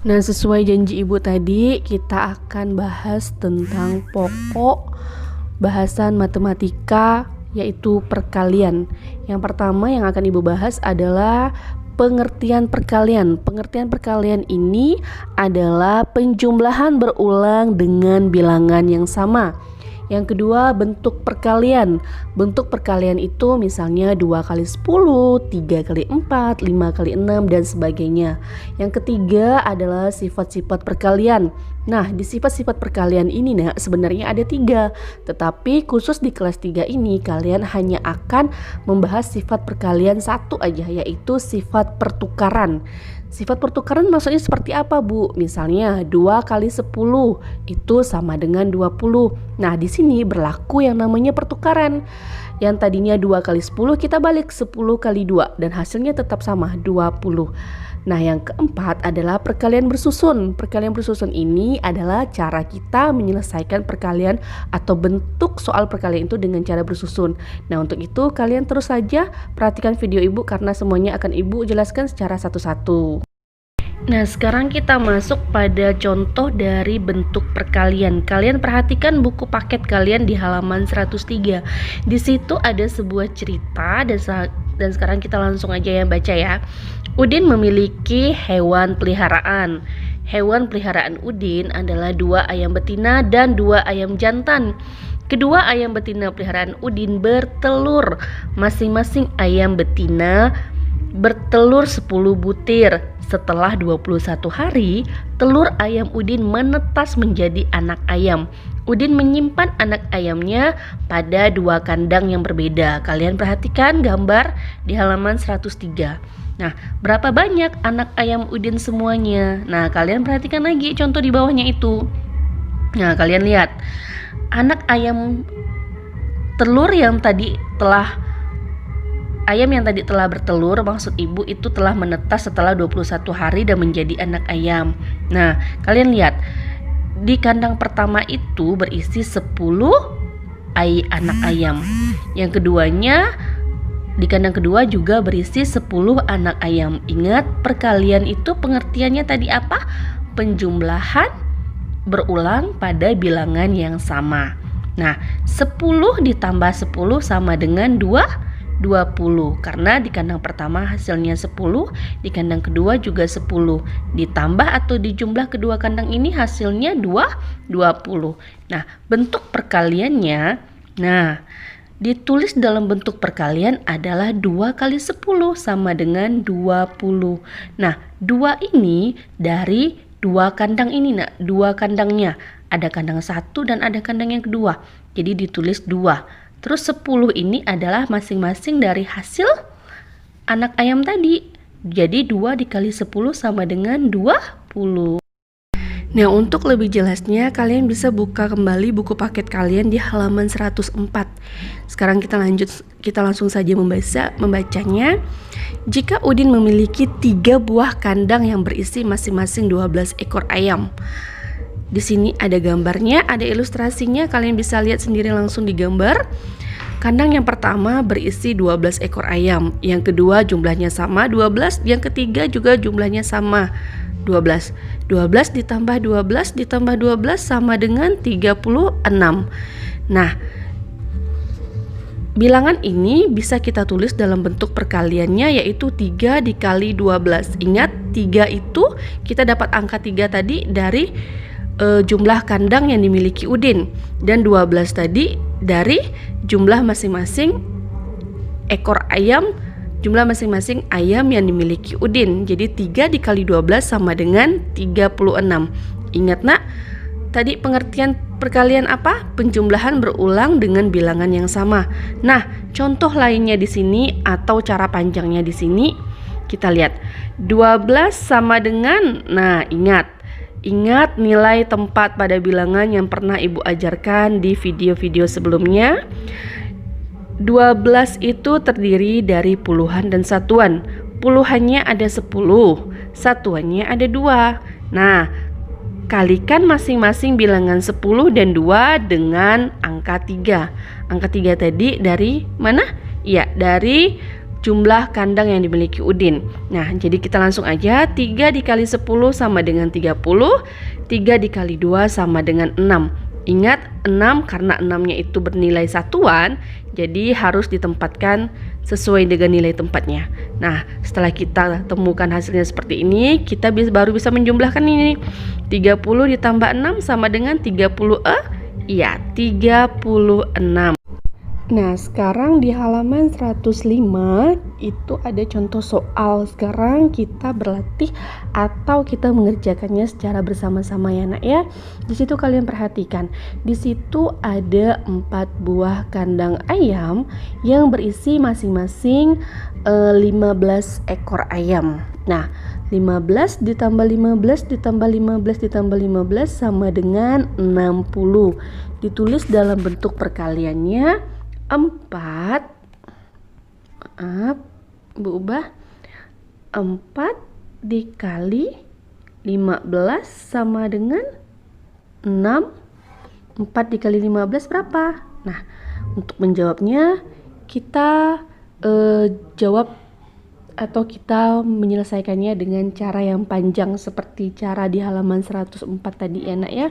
Nah, sesuai janji ibu tadi, kita akan bahas tentang pokok bahasan matematika, yaitu perkalian. Yang pertama yang akan ibu bahas adalah pengertian perkalian. Pengertian perkalian ini adalah penjumlahan berulang dengan bilangan yang sama. Yang kedua, bentuk perkalian. Bentuk perkalian itu misalnya 2 kali 10, 3 kali 4, 5 kali 6, dan sebagainya. Yang ketiga adalah sifat-sifat perkalian. Nah, di sifat-sifat perkalian ini sebenarnya ada 3. Tetapi khusus di kelas 3 ini kalian hanya akan membahas sifat perkalian satu aja, yaitu sifat pertukaran. Sifat pertukaran maksudnya seperti apa, Bu? Misalnya 2 kali 10 itu sama dengan 20. Nah, di sini berlaku yang namanya pertukaran. Yang tadinya 2 kali 10 kita balik 10 kali 2 dan hasilnya tetap sama 20. Nah, yang keempat adalah perkalian bersusun. Perkalian bersusun ini adalah cara kita menyelesaikan perkalian atau bentuk soal perkalian itu dengan cara bersusun. Nah, untuk itu kalian terus saja perhatikan video ibu karena semuanya akan ibu jelaskan secara satu-satu. Nah, sekarang kita masuk pada contoh dari bentuk perkalian. Kalian perhatikan buku paket kalian di halaman 103. Di situ ada sebuah cerita dan sekarang kita langsung aja yang baca ya. Udin memiliki hewan peliharaan. Hewan peliharaan Udin adalah 2 ayam betina dan 2 ayam jantan. Kedua ayam betina peliharaan Udin bertelur. Masing-masing ayam betina bertelur 10 butir. Setelah 21 hari, telur ayam Udin menetas menjadi anak ayam. Udin menyimpan anak ayamnya pada 2 kandang yang berbeda. Kalian perhatikan gambar di halaman 103. Nah, berapa banyak anak ayam Udin semuanya? Nah, kalian perhatikan lagi contoh di bawahnya itu. Nah, kalian lihat. Anak ayam telur yang tadi telah Ayam yang tadi telah bertelur, maksud ibu itu telah menetas setelah 21 hari dan menjadi anak ayam. Nah, kalian lihat, di kandang pertama itu berisi 10 anak ayam. Yang keduanya, di kandang kedua juga berisi 10 anak ayam. Ingat, perkalian itu pengertiannya tadi apa? Penjumlahan berulang pada bilangan yang sama. Nah, 10 ditambah 10 sama dengan 20, karena di kandang pertama hasilnya 10, di kandang kedua juga 10. Ditambah atau dijumlah kedua kandang ini hasilnya 20. Nah, bentuk perkaliannya, ditulis dalam bentuk perkalian adalah 2 kali 10 sama dengan 20. Nah, 2 ini dari 2 kandang ini, 2 kandangnya. Ada kandang 1 dan ada kandang yang kedua. Jadi ditulis 2. Terus 10 ini adalah masing-masing dari hasil anak ayam tadi. Jadi 2 dikali 10 sama dengan 20. Nah, untuk lebih jelasnya kalian bisa buka kembali buku paket kalian di halaman 104. Sekarang kita langsung saja membacanya. Jika Udin memiliki 3 buah kandang yang berisi masing-masing 12 ekor ayam. Di sini ada gambarnya, ada ilustrasinya, kalian bisa lihat sendiri langsung di gambar. Kandang yang pertama berisi 12 ekor ayam, yang kedua jumlahnya sama 12, yang ketiga juga jumlahnya sama 12. 12 ditambah 12 ditambah 12 sama dengan 36. Nah, bilangan ini bisa kita tulis dalam bentuk perkaliannya, yaitu 3 dikali 12. Ingat, 3 itu kita dapat angka 3 tadi dari jumlah kandang yang dimiliki Udin, dan 12 tadi dari jumlah masing-masing ekor ayam, jumlah masing-masing ayam yang dimiliki Udin. Jadi 3 dikali 12 sama dengan 36. Ingat nak, tadi pengertian perkalian apa? Penjumlahan berulang dengan bilangan yang sama. Nah, contoh lainnya di sini atau cara panjangnya di sini kita lihat. 12 sama dengan, Ingat nilai tempat pada bilangan yang pernah ibu ajarkan di video-video sebelumnya. 12 itu terdiri dari puluhan dan satuan. Puluhannya ada 10, satuannya ada 2. Nah, kalikan masing-masing bilangan 10 dan 2 dengan angka 3. Angka 3 tadi dari mana? Ya, dari jumlah kandang yang dimiliki Udin. Nah, jadi kita langsung aja. 3 dikali 10 sama dengan 30. 3 dikali 2 sama dengan 6. Ingat 6 karena 6-nya itu bernilai satuan, jadi harus ditempatkan sesuai dengan nilai tempatnya. Nah, setelah kita temukan hasilnya seperti ini, kita baru bisa menjumlahkan ini. 30 ditambah 6 sama dengan 36. Nah, sekarang di halaman 105 itu ada contoh soal. Sekarang kita berlatih atau kita mengerjakannya secara bersama-sama ya nak ya. Di situ kalian perhatikan, di situ ada 4 buah kandang ayam yang berisi masing-masing 15 ekor ayam. Nah, 15 ditambah 15 ditambah 15 ditambah 15 sama dengan 60. Ditulis dalam bentuk perkaliannya 4 dikali 15 sama dengan 6. 4 dikali 15 berapa? Nah, untuk menjawabnya kita jawab atau kita menyelesaikannya dengan cara yang panjang seperti cara di halaman 104 tadi ya nak ya.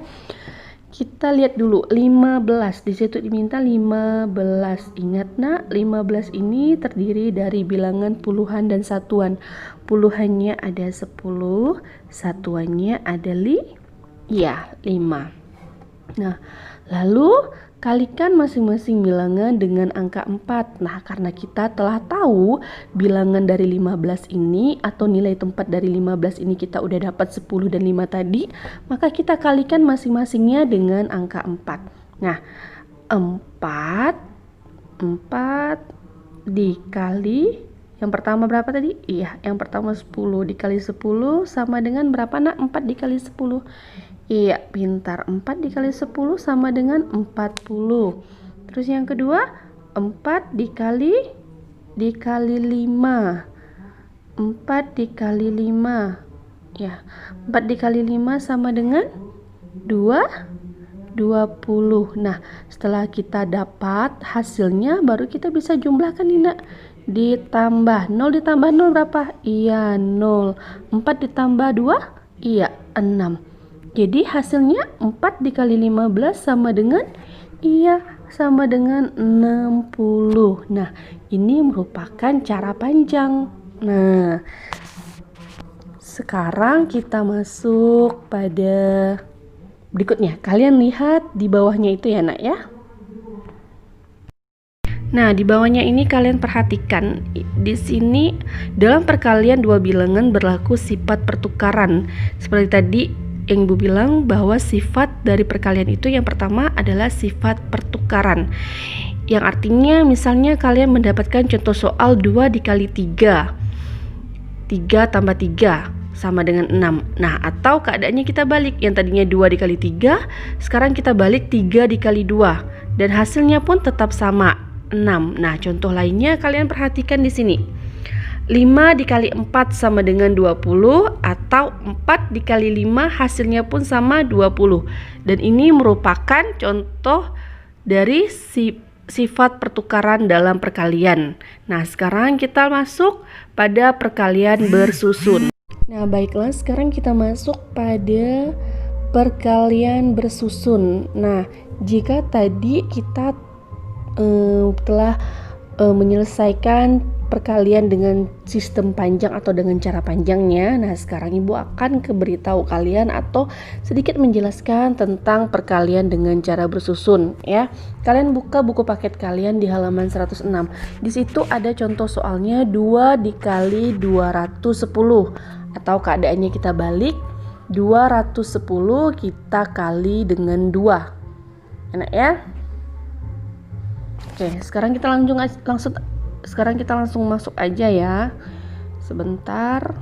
Kita lihat dulu 15, di situ diminta 15. Ingat nak, 15 ini terdiri dari bilangan puluhan dan satuan. Puluhannya ada 10, satuannya ada 5. Nah, lalu kalikan masing-masing bilangan dengan angka 4. Nah, karena kita telah tahu bilangan dari 15 ini atau nilai tempat dari 15 ini kita udah dapat 10 dan 5 tadi, maka kita kalikan masing-masingnya dengan angka 4. Nah, 4 dikali yang pertama berapa tadi? Iya, yang pertama 10 dikali 10 sama dengan berapa nak? 4 dikali 10. Iya, pintar. 4 dikali 10 sama dengan 40. Terus yang kedua, 4 dikali 5. 4 dikali 5. Ya, 4 dikali 5 sama dengan 20. Nah, setelah kita dapat hasilnya, baru kita bisa jumlahkan ini nak. Ditambah 0 ditambah 0 berapa? Iya, 0. 4 ditambah 2? Iya, 6. Jadi hasilnya 4 dikali 15 sama dengan 60. Nah, ini merupakan cara panjang. Nah, sekarang kita masuk pada berikutnya. Kalian lihat di bawahnya itu ya nak ya. Nah, di bawahnya ini kalian perhatikan. Di sini dalam perkalian dua bilangan berlaku sifat pertukaran. Seperti tadi yang Ibu bilang bahwa sifat dari perkalian itu yang pertama adalah sifat pertukaran. Yang artinya misalnya kalian mendapatkan contoh soal 2 dikali 3. 3 tambah 3 sama dengan 6. Nah, atau keadaannya kita balik. Yang tadinya 2 dikali 3, sekarang kita balik 3 dikali 2. Dan hasilnya pun tetap sama, 6. Nah, contoh lainnya kalian perhatikan di sini. 5 dikali 4 sama dengan 20 atau 4 dikali 5 hasilnya pun sama 20. Dan ini merupakan contoh dari sifat pertukaran dalam perkalian. Nah, sekarang kita masuk pada perkalian bersusun. Nah, baiklah, sekarang kita masuk pada perkalian bersusun. Nah, jika tadi kita telah menyelesaikan perkalian dengan sistem panjang atau dengan cara panjangnya. Nah, sekarang Ibu akan beritahu kalian atau sedikit menjelaskan tentang perkalian dengan cara bersusun ya. Kalian buka buku paket kalian di halaman 106. Di situ ada contoh soalnya 2 dikali 210 atau keadaannya kita balik 210 kita kali dengan 2. Enak ya? Oke, sekarang kita langsung masuk aja ya. Sebentar.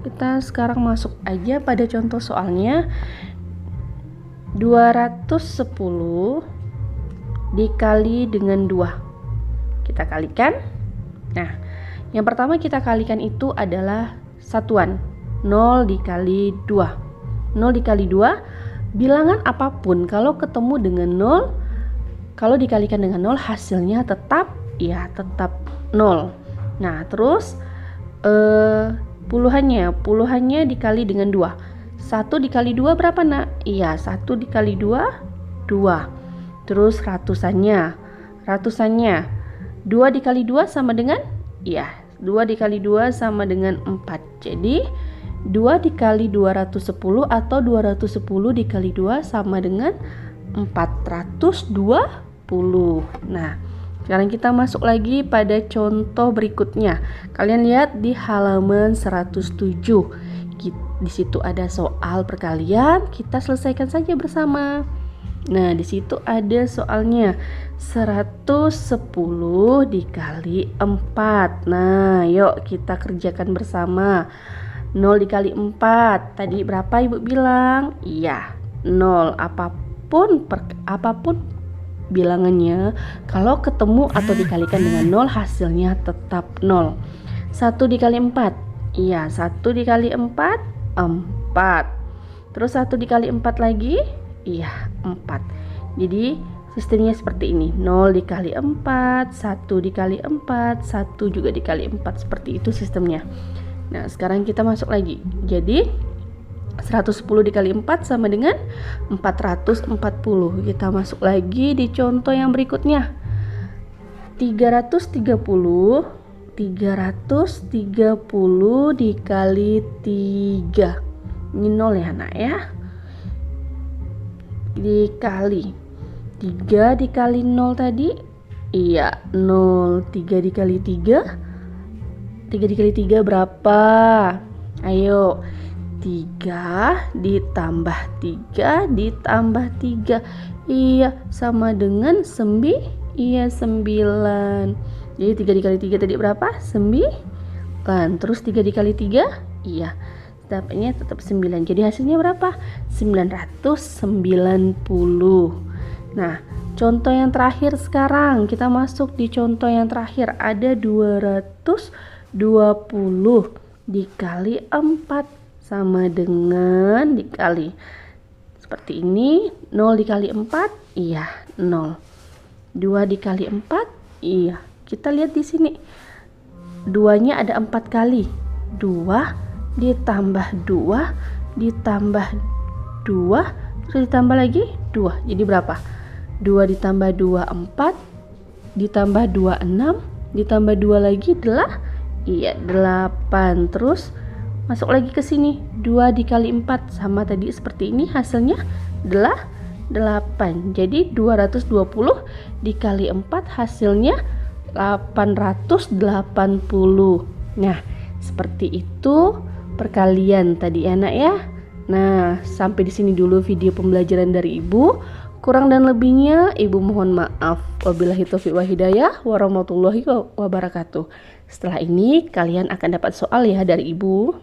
Kita sekarang masuk aja pada contoh soalnya. 210 dikali dengan 2. Kita kalikan. Nah, yang pertama kita kalikan itu adalah satuan. 0 dikali 2. 0 dikali 2, bilangan apapun kalau ketemu dengan 0, kalau dikalikan dengan 0 hasilnya tetap 0. Nah, terus puluhannya dikali dengan 2. 1 dikali 2 berapa, Nak? Iya, 1 dikali 2, 2. Terus ratusannya 2 dikali 2 sama dengan? Iya, 2 dikali 2 sama dengan 4. Jadi 2 dikali 210 atau 210 dikali 2 sama dengan 420. Nah, sekarang kita masuk lagi pada contoh berikutnya. Kalian lihat di halaman 107. Di situ ada soal perkalian, kita selesaikan saja bersama. Nah, di situ ada soalnya 110 dikali 4. Nah, yuk kita kerjakan bersama. 0 dikali 4. Tadi berapa Ibu bilang? Iya, 0. Apapun bilangannya, kalau ketemu atau dikalikan dengan 0 hasilnya tetap 0. 1 dikali 4. Iya, 1 dikali 4, 4. Terus 1 dikali 4 lagi? Iya, 4. Jadi sistemnya seperti ini. 0 dikali 4, 1 dikali 4, 1 juga dikali 4. Seperti itu sistemnya. Nah, sekarang kita masuk lagi. Jadi 110 dikali 4 sama dengan 440. Kita masuk lagi di contoh yang berikutnya. 330 dikali 3. Ini 0 ya, Nak ya. Dikali 3 dikali 0 tadi. Iya, 0. 3 dikali 3. 3 dikali 3 berapa? Ayo. 3 ditambah 3 ditambah 3. Iya, sama dengan 9. Jadi 3 dikali 3 tadi berapa? 9. Terus 3 dikali 3? Iya, dapatnya tetap 9. Jadi hasilnya berapa? 990. Nah, contoh yang terakhir sekarang. Kita masuk di contoh yang terakhir. Ada 220 dikali 4 sama dengan dikali. Seperti ini. 0 dikali 4, iya 0. 2 dikali 4, iya. Kita lihat di sini. 2-nya ada 4 kali. 2 ditambah 2 ditambah 2 terus ditambah lagi 2. Jadi berapa? 2 ditambah 2 4 ditambah 2 6 ditambah 2 lagi adalah 8. Terus masuk lagi ke sini. 2 dikali 4 sama tadi seperti ini, hasilnya adalah 8. Jadi 220 dikali 4 hasilnya 880. Nah, seperti itu perkalian tadi anak ya. Nah, sampai di sini dulu video pembelajaran dari Ibu. Kurang dan lebihnya Ibu mohon maaf. Wabillahi taufiq wal hidayah warahmatullahi wabarakatuh. Setelah ini kalian akan dapat soal ya dari Ibu.